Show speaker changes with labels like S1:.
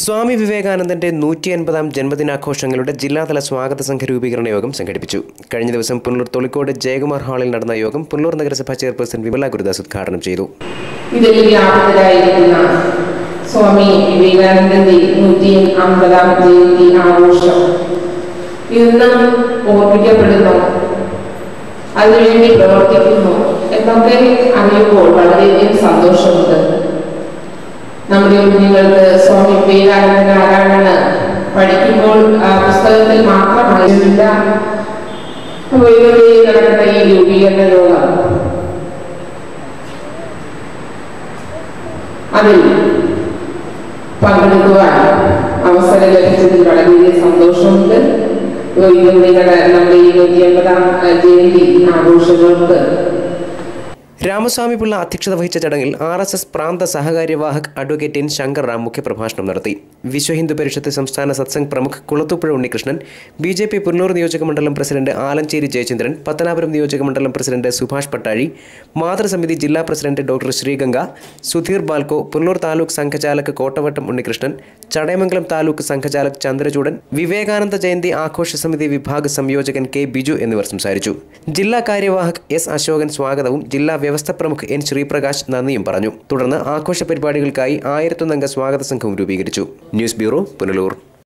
S1: സ്വാമി വിവേകാനന്ദന്റെ 150ാം ജന്മദിനാഘോഷങ്ങളുടെ ജില്ലാതല സ്വാഗത സംഘ രൂപീകരണ യോഗം സംഘടിപ്പിച്ചു. കഴിഞ്ഞ ദിവസം പുനലൂർ തൊളിക്കോട് ജയകുമാർ ഹാളിൽ നടന്ന യോഗം പുനലൂർ നഗരസഭാ ചെയർപേഴ്സൺ വിമല ഗുരുദാസ് ഉദ്ഘാടനം ചെയ്തു.
S2: സ്വാമി വിവേകാനന്ദന്റെ 150ാം ജയന്തി ആഘോഷം ഇന്നും ഓർമ്മിക്കപ്പെടുന്നു, അതിനുവേണ്ടി പ്രവർത്തിക്കുന്നു എന്നൊക്കെ അറിയുമ്പോൾ വളരെയധികം സന്തോഷമുണ്ട്. നമ്മുടെ കുഞ്ഞുങ്ങൾക്ക് സ്വാമി വിവേകാനന്ദൻ ആരാണെന്ന് പഠിക്കുമ്പോൾ പുസ്തകത്തിൽ മാത്രമായിരുന്നില്ല. നടക്കുന്ന ഈ രൂപീകരണ യോഗം അതിൽ പങ്കെടുക്കുവാൻ അവസരം ലഭിച്ചതിൽ വളരെയധികം സന്തോഷമുണ്ട്. നമ്മുടെ ഈ 150ാം ജയന്തി ആഘോഷങ്ങൾക്ക്
S1: രാമസ്വാമി പിള്ള അധ്യക്ഷത വഹിച്ച ചടങ്ങിൽ RSS പ്രാന്ത സഹകാര്യവാഹക് അഡ്വക്കേറ്റ് എൻ ശങ്കർ റാം മുഖ്യപ്രഭാഷണം നടത്തി. വിശ്വ ഹിന്ദു പരിഷത്ത് സംസ്ഥാന സത്സംഗ് പ്രമുഖ് കുളത്തൂപ്പുഴ ഉണ്ണികൃഷ്ണൻ, BJP പുനലൂർ നിയോജകമണ്ഡലം പ്രസിഡന്റ് ആലഞ്ചേരി ജയചന്ദ്രൻ, പത്തനാപുരം നിയോജകമണ്ഡലം പ്രസിഡന്റ് സുഭാഷ് പട്ടാഴി, മാതൃസമിതി ജില്ലാ പ്രസിഡന്റ് ഡോക്ടർ ശ്രീഗംഗ, സുധീർ ബാൽക്കോ, പുനലൂർ താലൂക്ക് സംഘചാലക് കോട്ടവട്ടം ഉണ്ണികൃഷ്ണൻ, ചടയമംഗലം താലൂക്ക് സംഘചാലക് ചന്ദ്രചൂഡൻ, വിവേകാനന്ദ ജയന്തി ആഘോഷ സമിതി വിഭാഗ സംയോജകൻ K ബിജു എന്നിവർ സംസാരിച്ചു. ജില്ലാ കാര്യവാഹക് S അശോകൻ സ്വാഗതവും ജില്ലാ വ്യവസ്ഥ പ്രമുഖ് N ശ്രീപ്രകാശ് നന്ദിയും പറഞ്ഞു. തുടർന്ന് ആഘോഷ പരിപാടികൾക്കായി 1001 അംഗ സ്വാഗത സംഘവും രൂപീകരിച്ചു. News bureau, Punalur.